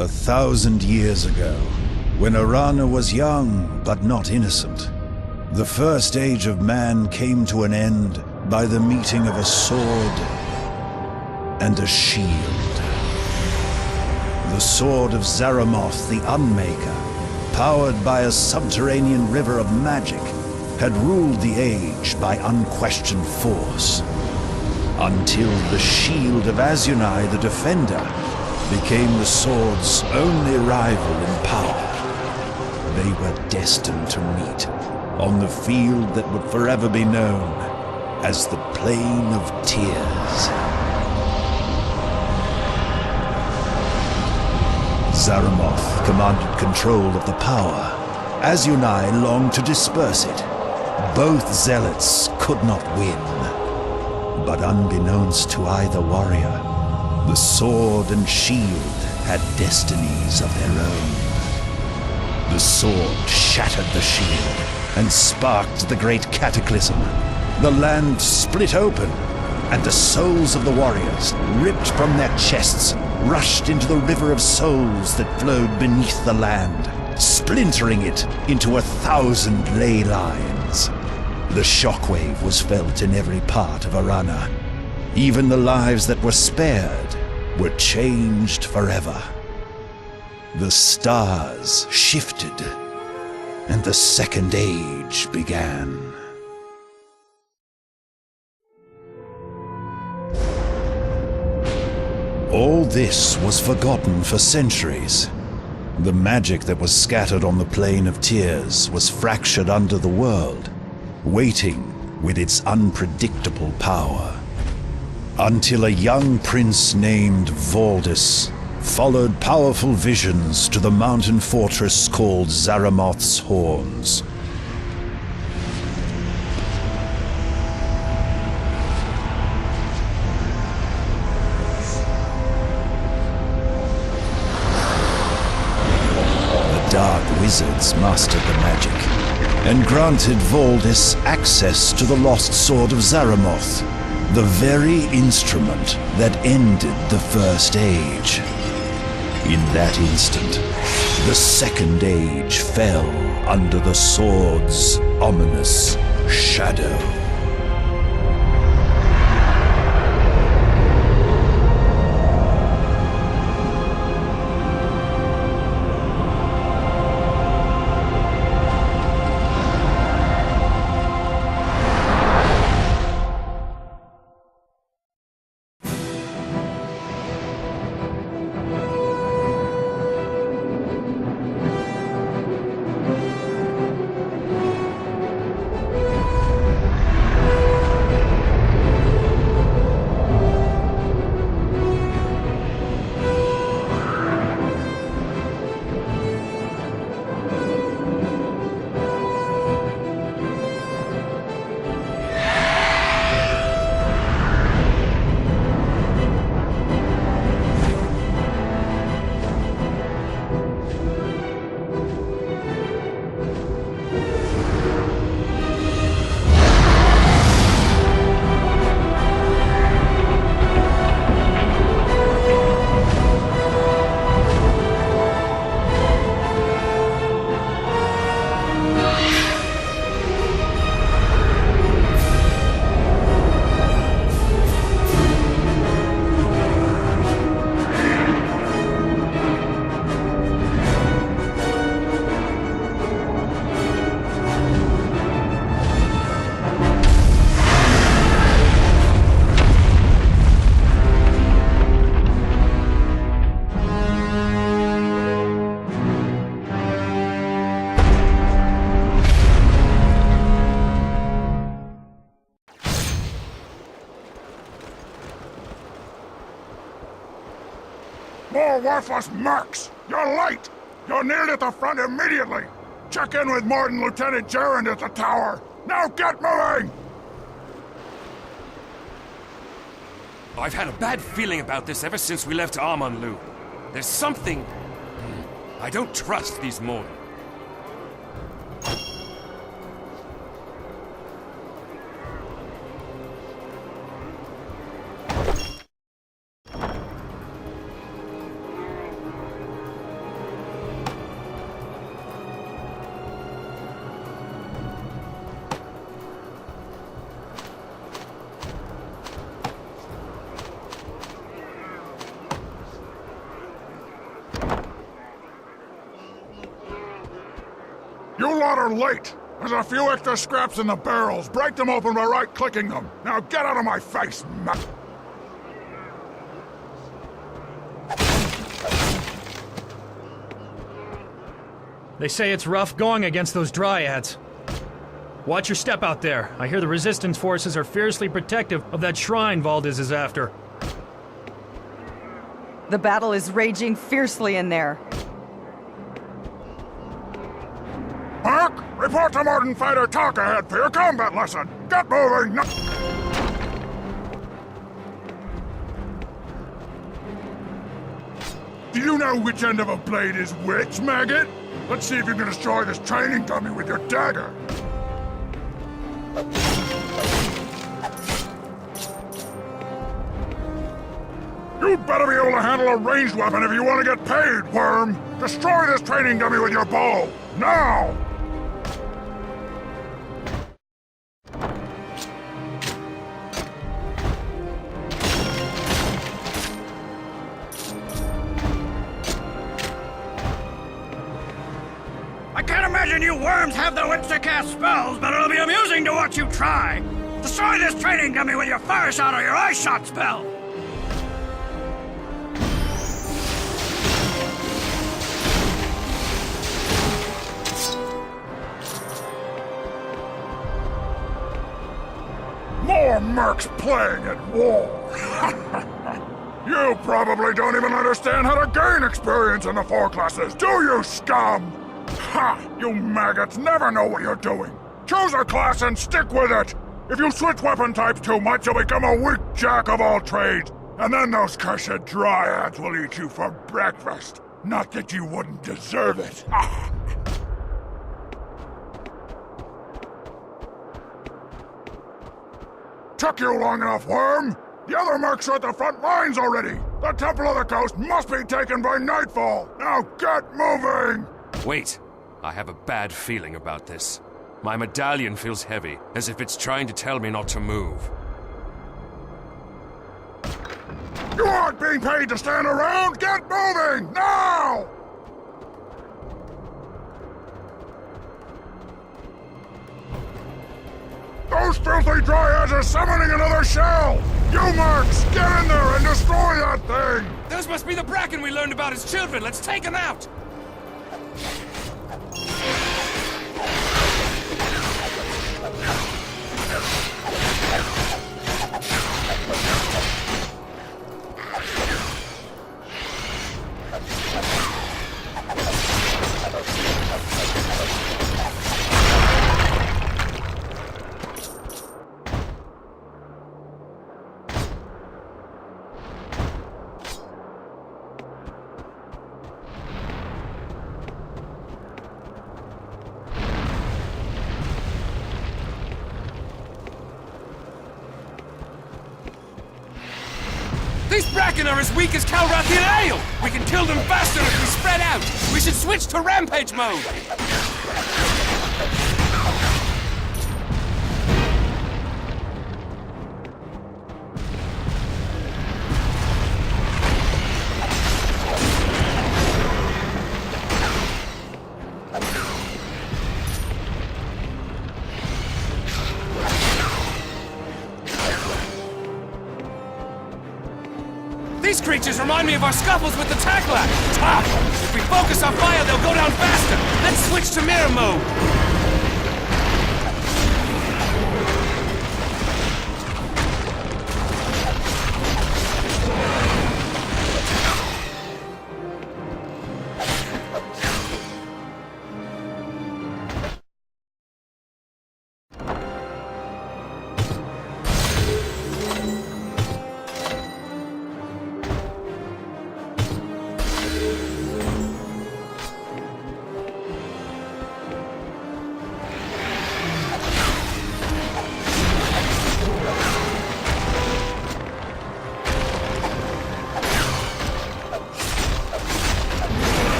1,000 years ago, when Arana was young but not innocent, the first age of man came to an end by the meeting of a sword and a shield. The sword of Zaramoth the Unmaker, powered by a subterranean river of magic, had ruled the age by unquestioned force, until the shield of Azunai the Defender became the sword's only rival in power. They were destined to meet on the field that would forever be known as the Plain of Tears. Zaramoth commanded control of the power. Azunai longed to disperse it. Both zealots could not win. But unbeknownst to either warrior, the sword and shield had destinies of their own. The sword shattered the shield and sparked the great cataclysm. The land split open, and the souls of the warriors, ripped from their chests, rushed into the river of souls that flowed beneath the land, splintering it into 1,000 ley lines. The shockwave was felt in every part of Arana. Even the lives that were spared were changed forever. The stars shifted, and the Second Age began. All this was forgotten for centuries. The magic that was scattered on the Plain of Tears was fractured under the world, waiting with its unpredictable power. Until a young prince named Valdis followed powerful visions to the mountain fortress called Zaramoth's Horns. The dark wizards mastered the magic and granted Valdis access to the lost sword of Zaramoth, the very instrument that ended the First Age. In that instant, the Second Age fell under the sword's ominous shadow. More worthless mercs! You're late! You're neared at the front immediately! Check in with Morden Lieutenant Gerrand at the tower! Now get moving! I've had a bad feeling about this ever since we left Armonlu. There's something... I don't trust these Morden. better late. There's a few extra scraps in the barrels. Break them open by right-clicking them. Now get out of my face, They say it's rough going against those dryads. Watch your step out there. I hear the resistance forces are fiercely protective of that shrine Valdez is after. The battle is raging fiercely in there. Mark, report to Morden Fighter Talk ahead for your combat lesson. Get moving! Do you know which end of a blade is which, maggot? Let's see if you can destroy this training dummy with your dagger. You'd better be able to handle a ranged weapon if you want to get paid, worm! Destroy this training dummy with your bow! Now! I can't imagine you worms have the wits to cast spells, but it'll be amusing to watch you try. Destroy this training dummy with your fire shot or your ice shot spell! More mercs playing at war! You probably don't even understand how to gain experience in the 4 classes, do you, scum? Ha! You maggots never know what you're doing! Choose a class and stick with it! If you switch weapon types too much, you'll become a weak jack of all trades, and then those cursed dryads will eat you for breakfast. Not that you wouldn't deserve it. Took you long enough, worm! The other mercs are at the front lines already! The Temple of the Coast must be taken by nightfall! Now get moving! Wait. I have a bad feeling about this. My medallion feels heavy, as if it's trying to tell me not to move. You aren't being paid to stand around! Get moving! Now! Those filthy dryads are summoning another shell! You mercs, get in there and destroy that thing! Those must be the Bracken we learned about as children. Let's take them out! These Bracken are as weak as Calrathian ale! We can kill them faster if we spread out! We should switch to rampage mode! These creatures remind me of our scuffles with the Tackler! Tough! If we focus our fire, they'll go down faster! Let's switch to mirror mode!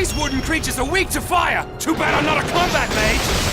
These wooden creatures are weak to fire! Too bad I'm not a combat mage!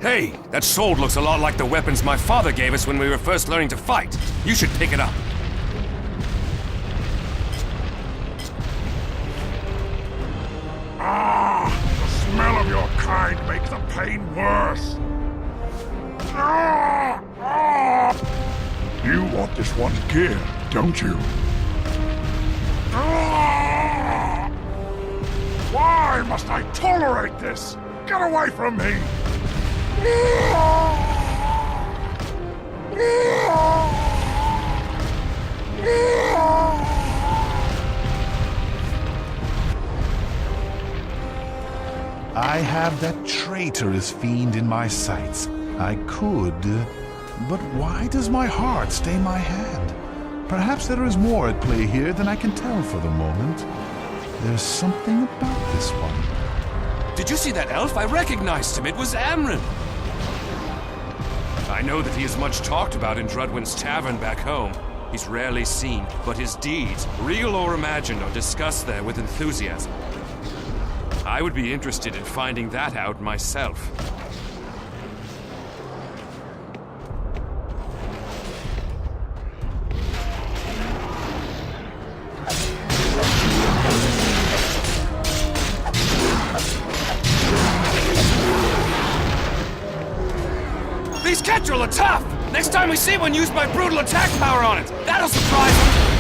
Hey, that sword looks a lot like the weapons my father gave us when we were first learning to fight. You should pick it up. Ah! The smell of your kind makes the pain worse. Ah! Ah! You want this one's gear, don't you? Ah! Why must I tolerate this? Get away from me! I have that traitorous fiend in my sights. I could, but why does my heart stay my hand? Perhaps there is more at play here than I can tell for the moment. There's something about this one. Did you see that elf? I recognized him. It was Amron. I know that he is much talked about in Drudwin's tavern back home. He's rarely seen, but his deeds, real or imagined, are discussed there with enthusiasm. I would be interested in finding that out myself. These Ketrel are tough! Next time we see one, use my brutal attack power on it! That'll surprise them!